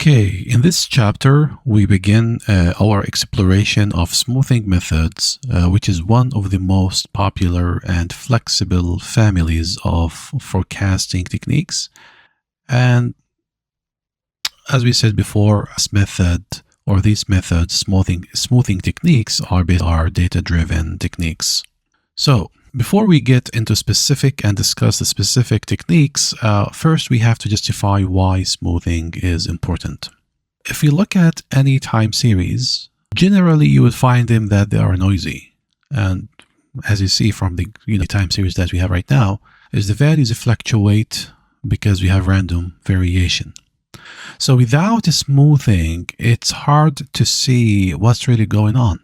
Okay, in this chapter, we begin our exploration of smoothing methods, which is one of the most popular and flexible families of forecasting techniques. And as we said before, these methods, smoothing techniques are data-driven techniques. So before we get into specific and discuss the specific techniques, first we have to justify why smoothing is important. If you look at any time series, generally you would find them that they are noisy. And as you see from the time series that we have right now, is the values fluctuate because we have random variation. So without smoothing, it's hard to see what's really going on.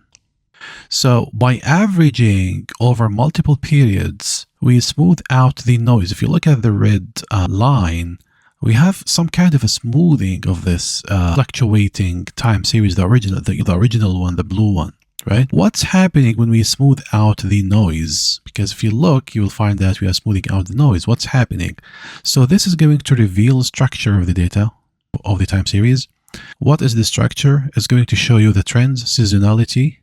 So by averaging over multiple periods, we smooth out the noise. If you look at the red line, we have some kind of a smoothing of this fluctuating time series, the original one, the blue one, right? What's happening when we smooth out the noise? Because if you look, you will find that we are smoothing out the noise. What's happening? So this is going to reveal the structure of the data of the time series. What is the structure? It's going to show you the trends, seasonality,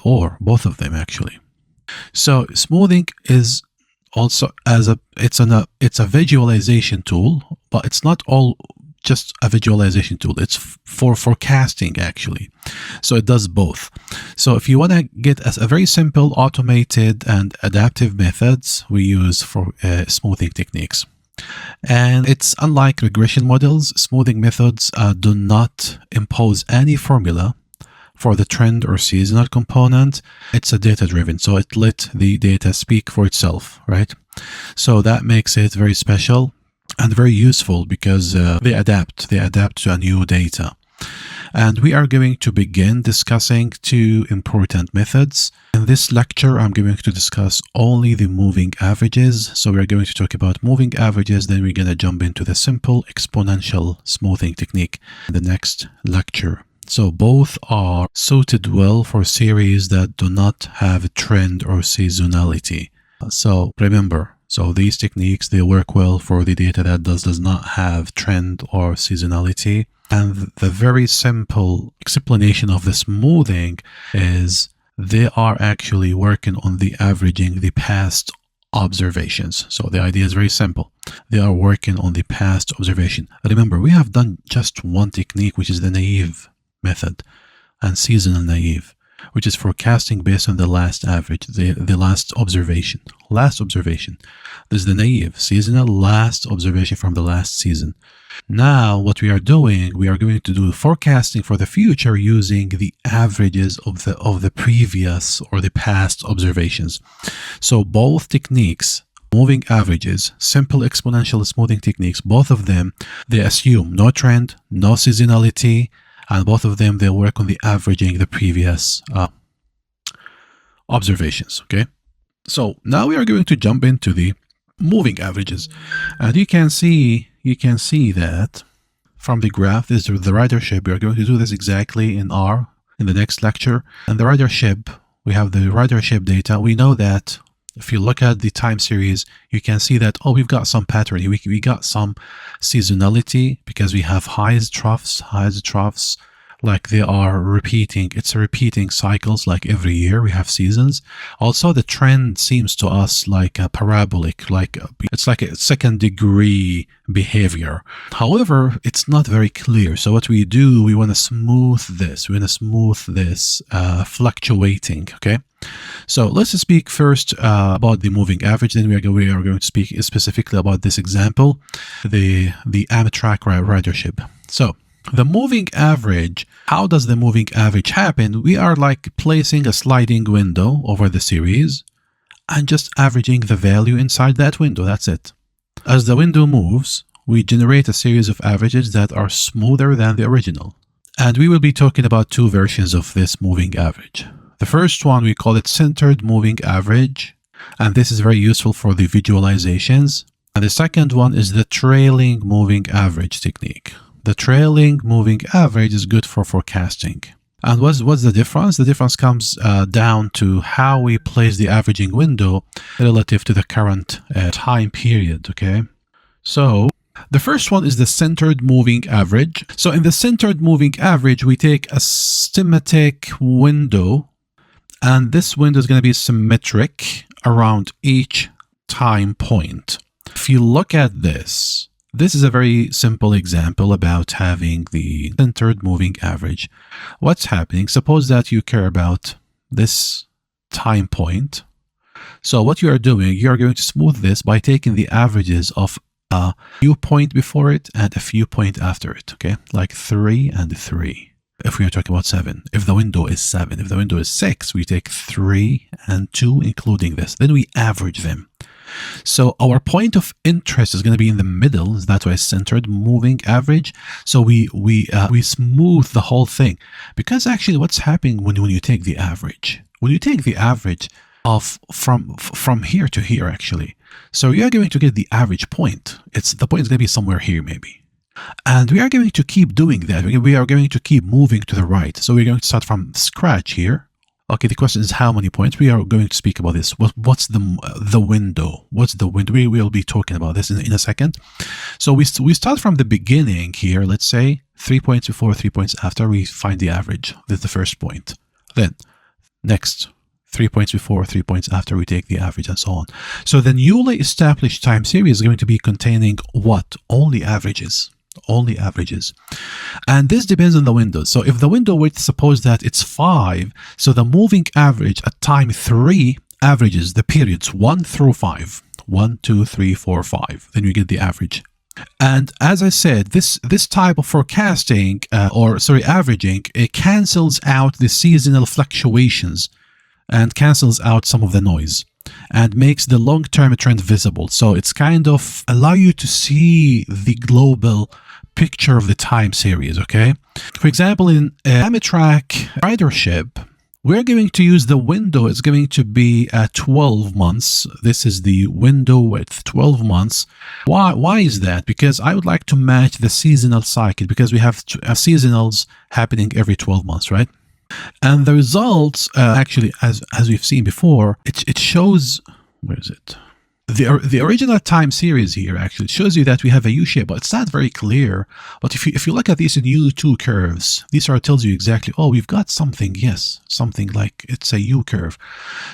or both of them actually. So smoothing is also it's a visualization tool, but it's not all just a visualization tool. It's for forecasting actually. So it does both. So if you want to get a very simple automated and adaptive methods, we use for smoothing techniques. And it's unlike regression models, smoothing methods do not impose any formula for the trend or seasonal component. It's a data-driven, so it let the data speak for itself, right? So that makes it very special and very useful because they adapt to a new data. And we are going to begin discussing two important methods. In this lecture, I'm going to discuss only the moving averages. So we're going to talk about moving averages, then we're going to jump into the simple exponential smoothing technique in the next lecture. So both are suited well for series that do not have a trend or seasonality. So remember, these techniques, they work well for the data that does not have trend or seasonality. And the very simple explanation of the smoothing is they are actually working on the averaging the past observations. So the idea is very simple. They are working on the past observation. Remember, we have done just one technique, which is the naive method and seasonal naive, which is forecasting based on the last average, the last observation. This is the naive, seasonal, last observation from the last season. Now what we are doing, we are going to do forecasting for the future using the averages of the previous or the past observations. So both techniques, moving averages, simple exponential smoothing techniques, both of them, they assume no trend, no seasonality, and both of them, they work on the averaging the previous observations, okay? So now we are going to jump into the moving averages. And you can see that from the graph, this is the ridership. We are going to do this exactly in the next lecture. And the ridership, we have the ridership data. We know that if you look at the time series, you can see that, we've got some pattern. We got some seasonality because we have highs, troughs, like they are repeating. It's repeating cycles like every year we have seasons. Also, the trend seems to us like a parabolic, it's like a second degree behavior. However, it's not very clear. So what we do, we want to smooth this. Fluctuating, okay? So let's speak first about the moving average. Then we are going to speak specifically about this example, the Amtrak ridership. So the moving average, how does the moving average happen? We are like placing a sliding window over the series and just averaging the value inside that window. That's it. As the window moves, we generate a series of averages that are smoother than the original. And we will be talking about two versions of this moving average. The first one, we call it centered moving average, and this is very useful for the visualizations. And the second one is the trailing moving average technique. The trailing moving average is good for forecasting. And what's the difference? The difference comes down to how we place the averaging window relative to the current time period, okay? So The first one is the centered moving average. So in the centered moving average, we take a symmetric window, and this window is going to be symmetric around each time point. If you look at this, this is a very simple example about having the centered moving average. What's happening? Suppose that you care about this time point. So what you are doing, you are going to smooth this by taking the averages of a few point before it and a few point after it, okay? Like 3 and 3. If we are talking about 7, if the window is 7, if the window is 6, we take 3 and 2, including this. Then we average them. So our point of interest is going to be in the middle. That's why centered moving average. So we smooth the whole thing, because actually what's happening when you take the average, of from here to here, actually. So you are going to get the average point. The point is going to be somewhere here, maybe. And we are going to keep doing that. We are going to keep moving to the right. So we're going to start from scratch here. Okay, the question is how many points? We are going to speak about this. What's the window? What's the window? We will be talking about this in a second. So we start from the beginning here. Let's say 3 points before, 3 points after. We find the average. That's the first point. Then next, 3 points before, 3 points after, we take the average, and so on. So the newly established time series is going to be containing what? Only averages. Only averages. And this depends on the window. So if the window width, suppose that it's 5, so the moving average at time 3 averages the periods 1 through 5. 1, 2, 3, 4, 5. Then you get the average. And as I said, this type of forecasting, averaging, it cancels out the seasonal fluctuations and cancels out some of the noise and makes the long-term trend visible. So it's kind of allow you to see the global picture of the time series, okay? For example, in Amtrak ridership, we're going to use the window. It's going to be 12 months. This is the window width, 12 months. Why is that? Because I would like to match the seasonal cycle, because we have seasonals happening every 12 months, right? And the results, actually, as we've seen before, it shows, where is it? The original time series here actually shows you that we have a U shape, but it's not very clear. But if you look at these U2 curves, these tells you exactly, oh, we've got something, yes, something like it's a U curve.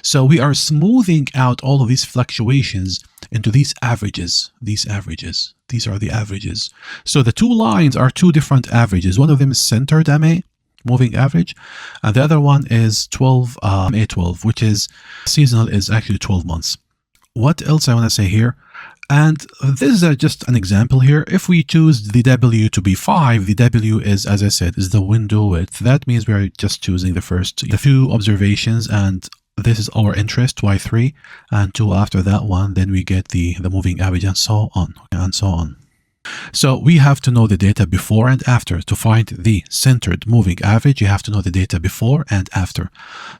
So we are smoothing out all of these fluctuations into these averages. These are the averages. So the two lines are two different averages. One of them is centered MA, moving average, and the other one is 12 A12, which is seasonal, is actually 12 months. What else I want to say here? And this is just an example here. If we choose the W to be 5, the W is, as I said, is the window width. That means we are just choosing the few observations, and this is our interest, Y3, and 2 after that one. Then we get the moving average, and so on, and so on. So we have to know the data before and after. To find the centered moving average, you have to know the data before and after.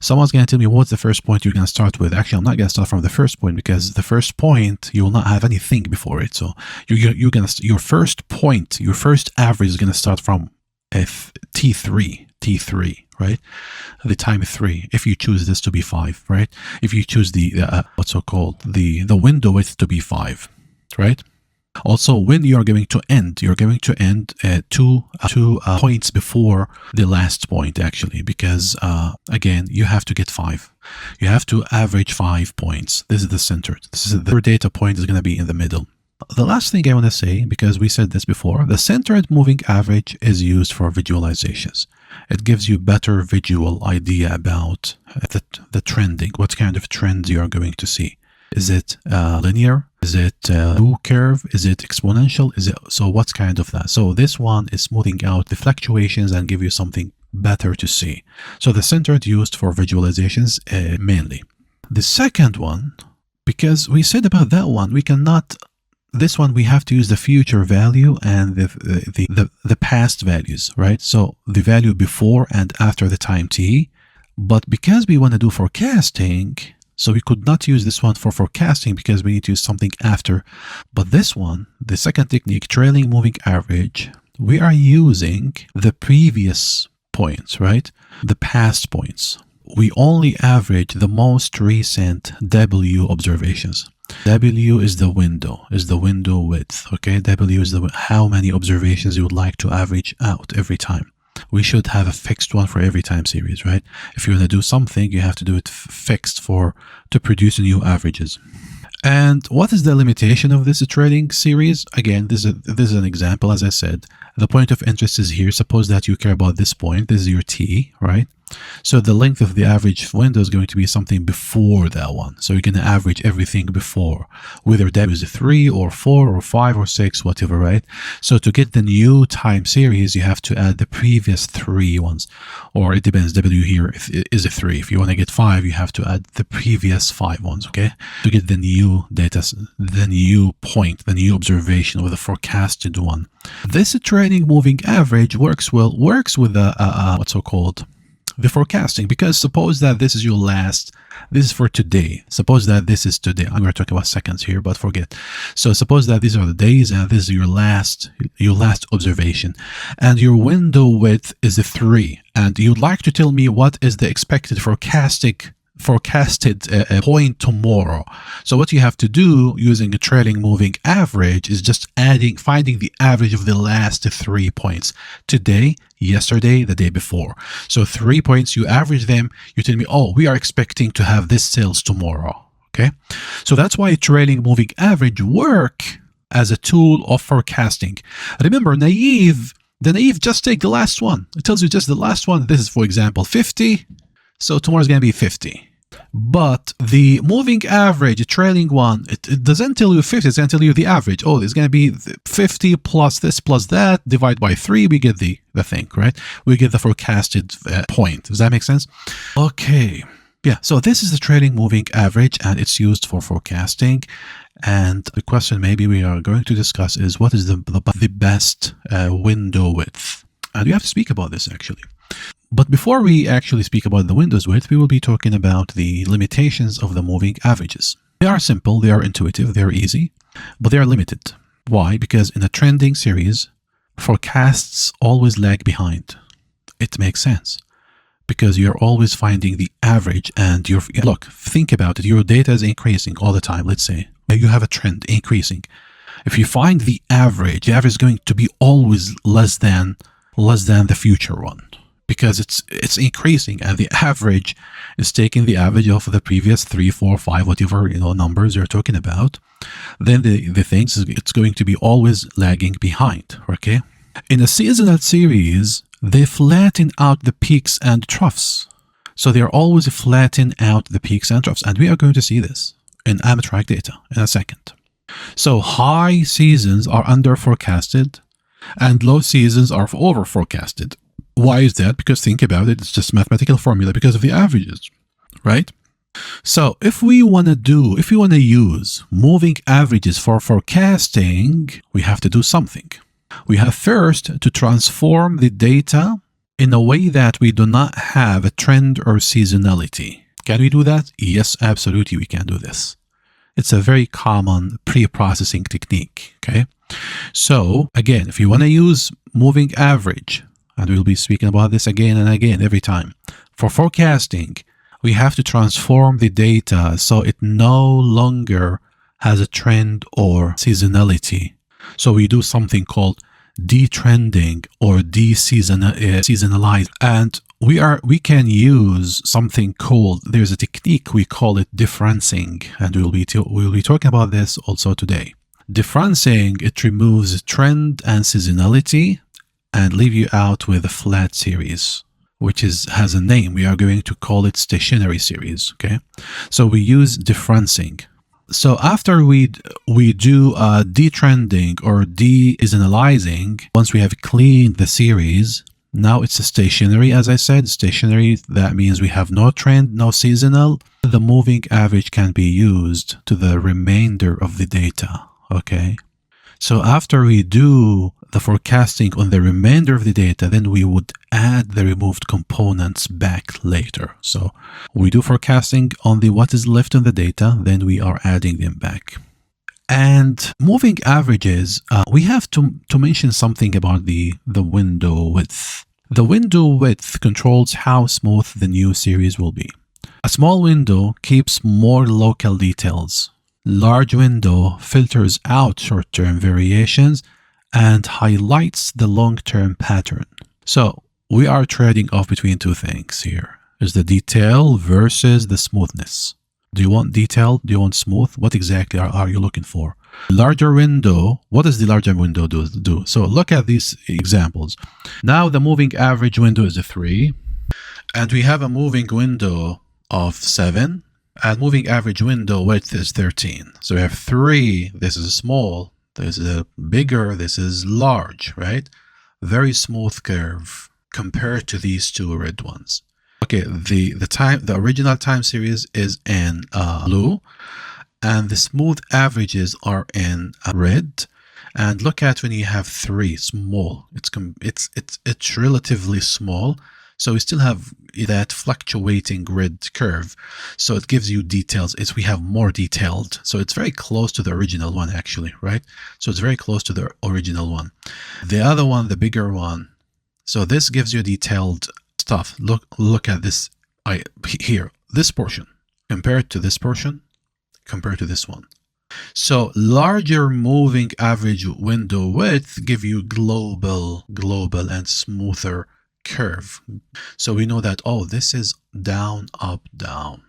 Someone's going to tell me, what's the first point you're going to start with? Actually, I'm not going to start from the first point, because the first point, you will not have anything before it. So you're going to, your first point, your first average is going to start from T3, right? The time 3, if you choose this to be 5, right? If you choose the what's so called the window width to be 5, right? Also, when you're going to end, two points before the last point, actually, because again, you have to get 5. You have to average 5 points. This is the center. This is the data point is going to be in the middle. The last thing I want to say, because we said this before, the centered moving average is used for visualizations. It gives you better visual idea about the trending, what kind of trends you are going to see. Is it linear? Is it U curve? Is it exponential? So what's kind of that? So this one is smoothing out the fluctuations and give you something better to see. So the centered used for visualizations mainly. The second one, because we said about that one, we cannot. This one we have to use the future value and the past values, right? So the value before and after the time t. But because we want to do forecasting, so we could not use this one for forecasting because we need to use something after. But this one, the second technique, trailing moving average, we are using the previous points, right? The past points. We only average the most recent W observations. W is the window, width, okay? W is how many observations you would like to average out every time. We should have a fixed one for every time series, right? If you want to do something, you have to do it fixed to produce new averages. And what is the limitation of this trailing series? Again, this is an example, as I said. The point of interest is here. Suppose that you care about this point. This is your T, right? So the length of the average window is going to be something before that one. So you're going to average everything before, whether that is a 3 or 4 or 5 or 6, whatever, right? So to get the new time series, you have to add the previous 3 ones, or it depends. W here is a 3. If you want to get 5, you have to add the previous 5 ones, okay? To get the new data, the new point, the new observation, or the forecasted one. This trailing moving average works with what's so called the forecasting, because suppose that this is your last, this is for today. Suppose that this is today. I'm going to talk about seconds here, but forget. So suppose that these are the days and this is your last observation, and your window width is a 3, and you'd like to tell me what is the expected forecasted point tomorrow. So what you have to do using a trailing moving average is just finding the average of the last 3 points. Today, yesterday, the day before. So 3 points, you average them, you tell me, oh, we are expecting to have this sales tomorrow. Okay. So that's why trailing moving average work as a tool of forecasting. Remember, the naive just take the last one. It tells you just the last one. This is, for example, 50. So tomorrow is going to be 50. But the moving average, trailing one, it doesn't tell you 50, it's going to tell you the average. Oh, there's going to be 50 plus this plus that, divide by 3, we get the thing, right? We get the forecasted point. Does that make sense? Okay. Yeah, so this is the trailing moving average, and it's used for forecasting. And the question maybe we are going to discuss is, what is the best window width? And we have to speak about this, actually. But before we actually speak about the windows width, we will be talking about the limitations of the moving averages. They are simple, they are intuitive, they are easy, but they are limited. Why? Because in a trending series, forecasts always lag behind. It makes sense, because you're always finding the average, and look, think about it. Your data is increasing all the time. Let's say you have a trend increasing. If you find the average is going to be always less than the future one, because it's increasing, and the average is taking the average of the previous 3, 4, 5, whatever numbers you're talking about. Then the things, it's going to be always lagging behind. Okay, in a seasonal series, they flatten out the peaks and troughs. So they're always flatten out the peaks and troughs, and we are going to see this in Amtrak data in a second. So high seasons are under forecasted, and low seasons are over forecasted. Why is that? Because think about it, it's just mathematical formula because of the averages, right? So if we want to use moving averages for forecasting, we have to do something. We have first to transform the data in a way that we do not have a trend or seasonality. Can we do that? Yes, absolutely, we can do this. It's a very common pre-processing technique, okay? So again, if you want to use moving average, and we'll be speaking about this again and again every time, for forecasting, we have to transform the data so it no longer has a trend or seasonality. So we do something called detrending or deseasonalize, and we can use something called, there's a technique, we call it differencing, and we'll be talking about this also today. Differencing, it removes trend and seasonality and leave you out with a flat series, which has a name. We are going to call it stationary series. Okay, so we use differencing. So after we do detrending or deseasonalizing, once we have cleaned the series, now it's a stationary. As I said, stationary, that means we have no trend, no seasonal. The moving average can be used to the remainder of the data. Okay, so after we do the forecasting on the remainder of the data, then we would add the removed components back later. So we do forecasting on what is left in the data, then we are adding them back. And moving averages, we have to mention something about the window width. The window width controls how smooth the new series will be. A small window keeps more local details. Large window filters out short-term variations and highlights the long-term pattern. So we are trading off between two things here. Is the detail versus the smoothness. Do you want detail? Do you want smooth? What exactly are you looking for? Larger window, what does the larger window do? So look at these examples. Now the moving average window is a 3, and we have a moving window of 7, and moving average window width is 13. So we have 3, this is small, this is a bigger, this is large, right? Very smooth curve compared to these two red ones. Okay, the original time series is in blue, and the smooth averages are in red. And look at when you have 3 small, it's relatively small, so we still have that fluctuating red curve, so it gives you details. We have more detailed, so it's very close to the original one actually, right? So it's very close to the original one. The other one, the bigger one, so this gives you detailed stuff. Look at this here, this portion compared to this portion, compared to this one. So larger moving average window width give you global and smoother curve. So we know that, oh, this is down, up, down.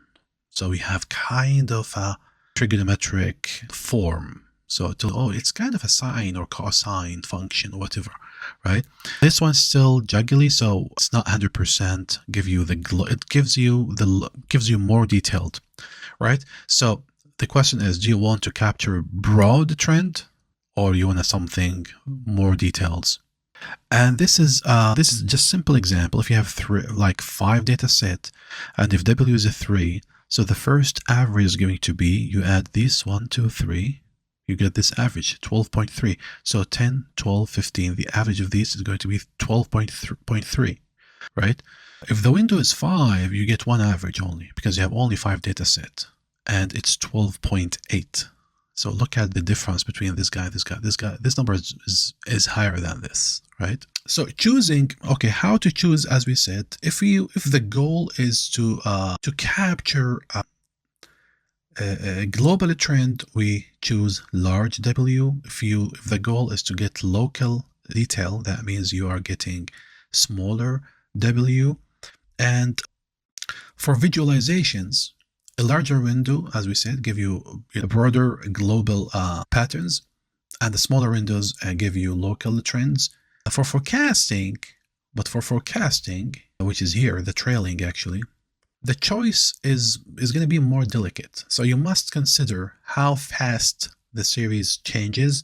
So we have kind of a trigonometric form. So it's kind of a sine or cosine function or whatever, right? This one's still juggly, so it's not 100% give you the glow. It gives you more detailed, right? So the question is, do you want to capture broad trend, or you want something more details? And this is just simple example. If you have 5 data set, and if W is a 3, so the first average is going to be, you add this 1, 2, 3, you get this average 12.3. So 10, 12, 15. The average of these is going to be 12.3, right? If the window is 5, you get one average only because you have only 5 data set, and it's 12.8. So look at the difference between this guy. This number is higher than this, right? So choosing, okay, how to choose, as we said, if the goal is to capture a global trend, we choose large W. If the goal is to get local detail, that means you are getting smaller W. And for visualizations, a larger window, as we said, give you broader global patterns, and the smaller windows give you local trends. For forecasting, which is here, the trailing actually, the choice is going to be more delicate. So you must consider how fast the series changes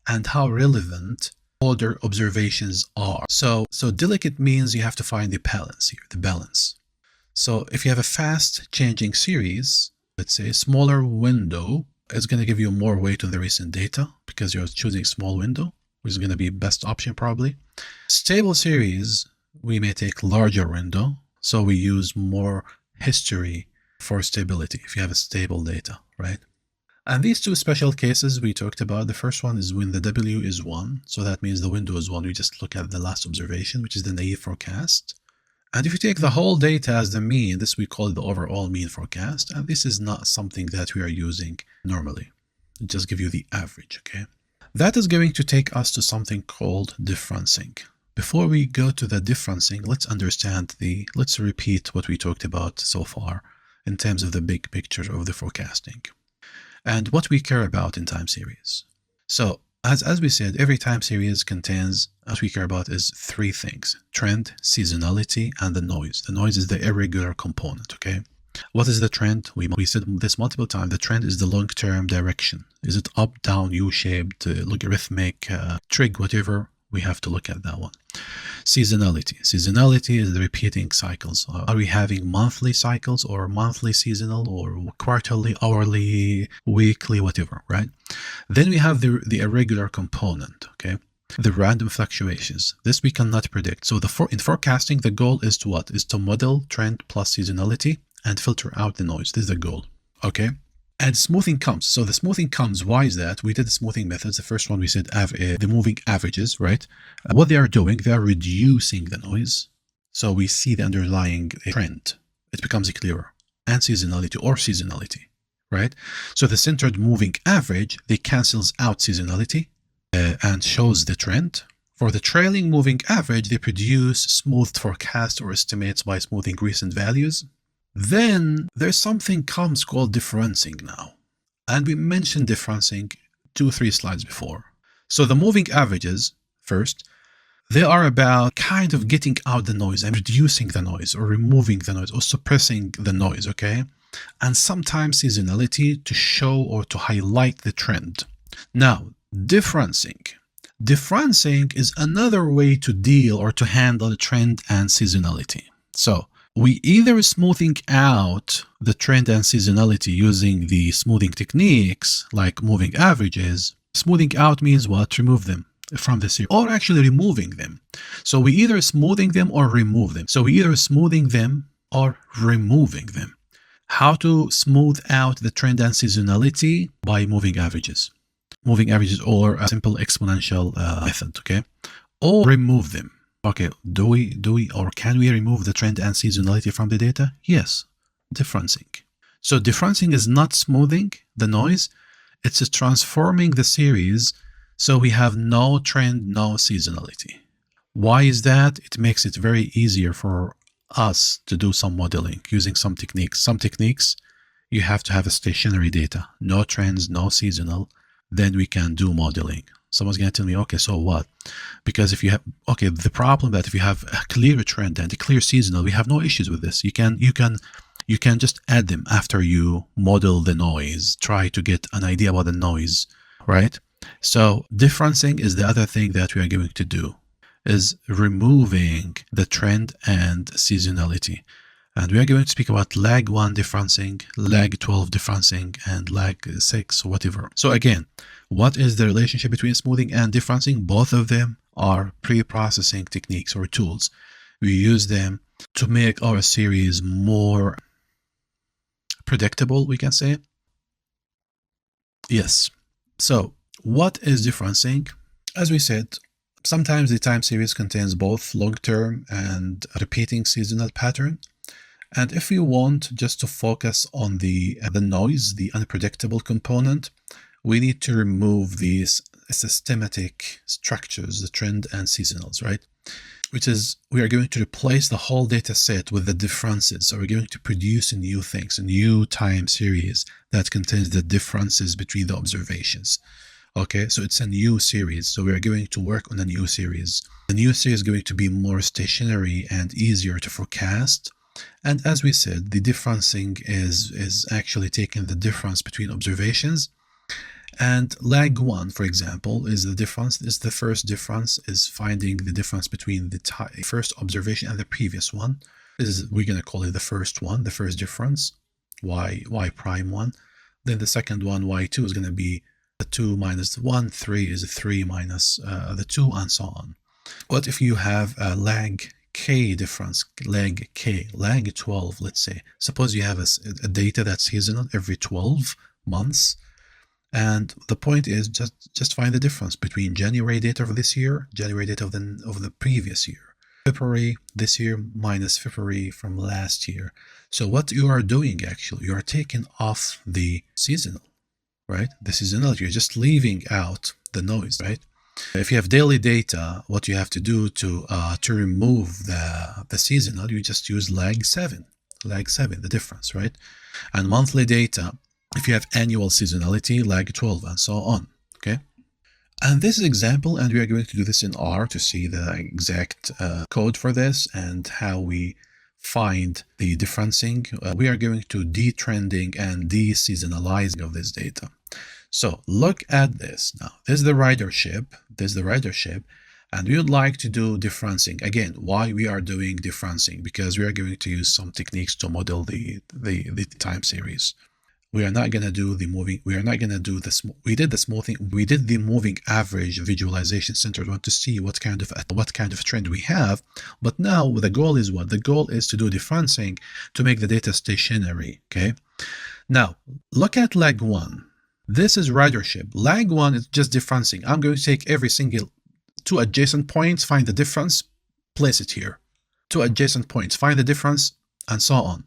and how relevant older observations are. So delicate means you have to find the balance here, the balance. So if you have a fast changing series, let's say a smaller window, it's going to give you more weight on the recent data because you're choosing small window, which is going to be best option probably. Stable series, we may take larger window, so we use more history for stability if you have a stable data, right? And these two special cases we talked about, the first one is when the W is 1, so that means the window is 1. We just look at the last observation, which is the naive forecast. And if you take the whole data as the mean, this we call it the overall mean forecast, and this is not something that we are using normally. It just gives you the average, okay? That is going to take us to something called differencing. Before we go to the differencing, let's repeat what we talked about so far in terms of the big picture of the forecasting and what we care about in time series. So as we said, every time series contains, what we care about is 3 things: trend, seasonality, and the noise. The noise is the irregular component, okay? What is the trend? We said this multiple times. The trend is the long-term direction. Is it up, down, U-shaped, logarithmic, trig, whatever? We have to look at that one. Seasonality is the repeating cycles. Are we having monthly cycles, or monthly seasonal, or quarterly, hourly, weekly, whatever, right? Then we have the irregular component, okay? The random fluctuations. This we cannot predict. So in forecasting, the goal is to what? Is to model trend plus seasonality and filter out the noise. This is the goal, okay? And smoothing comes. So the smoothing comes. Why is that? We did the smoothing methods. The first one we said the moving averages, right? What they are doing, they are reducing the noise. So we see the underlying trend. It becomes clearer. And seasonality. right? So the centered moving average, they cancels out seasonality and shows the trend. For the trailing moving average, they produce smoothed forecast or estimates by smoothing recent values. Then there's something comes called differencing now. And we mentioned differencing 2-3 slides before. So the moving averages, first, they are about kind of getting out the noise and reducing the noise or removing the noise or suppressing the noise, okay? And sometimes seasonality to show or to highlight the trend. Now, differencing. Differencing is another way to deal or to handle the trend and seasonality. So we either smoothing out the trend and seasonality using the smoothing techniques like moving averages. Smoothing out means what? Remove them from the series, or actually removing them. So we either smoothing them or remove them. So we either smoothing them or removing them. How to smooth out the trend and seasonality? By moving averages. Moving averages or a simple exponential method, okay? Or remove them. Okay, do we or can we remove the trend and seasonality from the data? Yes, differencing. So differencing is not smoothing the noise, it's transforming the series so we have no trend, no seasonality. Why is that? It makes it very easier for us to do some modeling using some techniques. Some techniques, you have to have a stationary data, no trends, no seasonal, then we can do modeling. Someone's going to tell me, okay, so what? Because if you have, okay, the problem that if you have a clear trend and a clear seasonal, we have no issues with this. You can just add them after you model the noise, try to get an idea about the noise, right? So differencing is the other thing that we are going to do, is removing the trend and seasonality. And we are going to speak about lag 1 differencing, lag 12 differencing, and lag 6, whatever. So again, what is the relationship between smoothing and differencing? Both of them are pre-processing techniques or tools. We use them to make our series more predictable, we can say. Yes. So what is differencing? As we said, sometimes the time series contains both long-term and repeating seasonal pattern. And if you want just to focus on the noise, the unpredictable component, we need to remove these systematic structures, the trend and seasonals, right? Which is, we are going to replace the whole data set with the differences. So we're going to produce new things, a new time series that contains the differences between the observations. Okay, so it's a new series. So we are going to work on a new series. The new series is going to be more stationary and easier to forecast. And as we said, the differencing is actually taking the difference between observations. And lag 1, for example, is the difference, is the first difference, is finding the difference between the first observation and the previous one. We're going to call it the first one, the first difference, y prime 1. Then the second one, y2, is going to be the 2 minus the 1, 3 is the 3 minus the 2, and so on. What if you have a lag K difference, lag K, lag 12, let's say. Suppose you have a data that's seasonal every 12 months. And the point is just find the difference between January data of this year, January data of the previous year, February this year minus February from last year. So what you are doing actually, you are taking off the seasonal, right? The seasonality, you're just leaving out the noise, right? If you have daily data, what you have to do to remove the seasonal, you just use lag 7, the difference, right? And monthly data, if you have annual seasonality, lag 12, and so on, okay? And this is example, and we are going to do this in R to see the exact code for this and how we find the differencing. We are going to detrending and de-seasonalizing of this data. So look at this now. This is the ridership, and we would like to do differencing. Again, why we are doing differencing? Because we are going to use some techniques to model the time series. We are not going to do the moving. We are not going to do the. We did the smoothing. We did the moving average visualization centered one to see what kind of trend we have. But now the goal is what? The goal is to do differencing to make the data stationary. Okay. Now look at lag 1. This is ridership. Lag 1 is just differencing. I'm going to take every single 2 adjacent points, find the difference, place it here. 2 adjacent points, find the difference, and so on.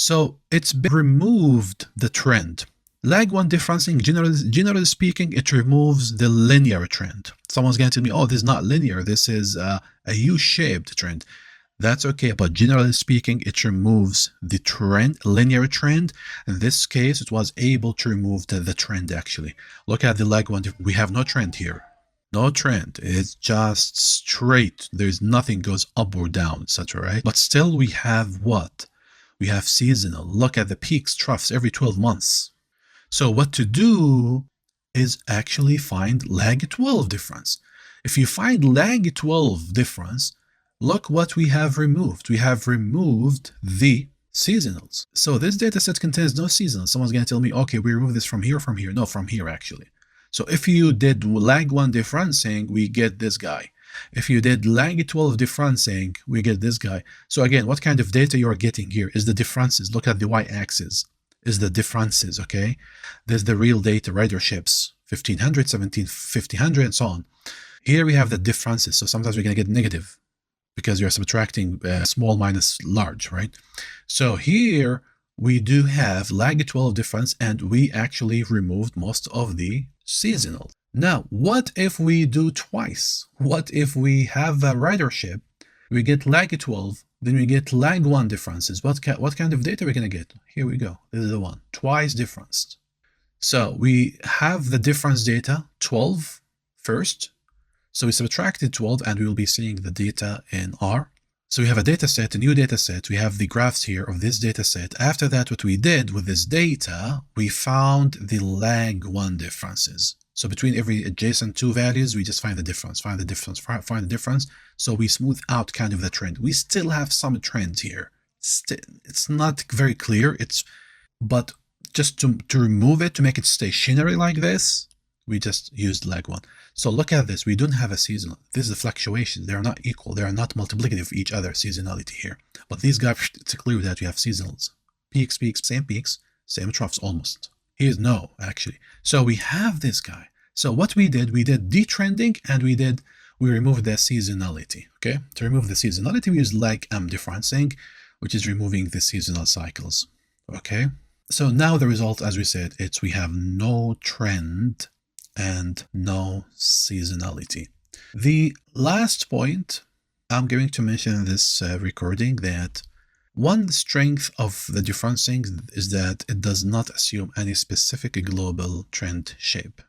So it's removed the trend. Lag 1 differencing, generally speaking, it removes the linear trend. Someone's going to tell me, oh, this is not linear. This is a U-shaped trend. That's okay, but generally speaking, it removes the trend, linear trend. In this case, it was able to remove the trend, actually. Look at the lag 1. We have no trend here. No trend. It's just straight. There's nothing goes up or down, etc., right? But still, we have what? We have seasonal. Look at the peaks, troughs every 12 months. So what to do is actually find lag 12 difference. If you find lag 12 difference, look what we have removed. We have removed the seasonals. So this data set contains no seasonals. Someone's going to tell me, okay, we remove this from here, from here. No, from here, actually. So if you did lag 1 differencing, we get this guy. If you did lag 12 differencing, we get this guy. So again, what kind of data you're getting here is the differences. Look at the y-axis. Is the differences, okay? There's the real data, riderships, 1500, 1500, and so on. Here we have the differences. So sometimes we're going to get negative because you're subtracting small minus large, right? So here we do have lag 12 difference, and we actually removed most of the seasonal. Now, what if we do twice? What if we have a ridership, we get lag 12, then we get lag 1 differences? What kind of data are we going to get? Here we go. This is the one. Twice differenced. So we have the difference data, 12 first. So we subtracted 12, and we will be seeing the data in R. So we have a data set, a new data set. We have the graphs here of this data set. After that, what we did with this data, we found the lag 1 differences. So between every adjacent 2 values, we just find the difference, find the difference. So we smooth out kind of the trend. We still have some trend here. It's not very clear. But just to remove it, to make it stationary like this, we just used lag 1. So look at this. We don't have a seasonal. This is a fluctuation. They are not equal. They are not multiplicative of each other, seasonality here. But these guys, it's clear that you have seasonals. Peaks, same troughs almost. Here's no, actually. So we have this guy. So what we did detrending, and we removed the seasonality. Okay. To remove the seasonality, we use lag M differencing, which is removing the seasonal cycles. Okay. So now the result, as we said, we have no trend and no seasonality. The last point I'm going to mention in this recording, that one strength of the differencing is that it does not assume any specific global trend shape.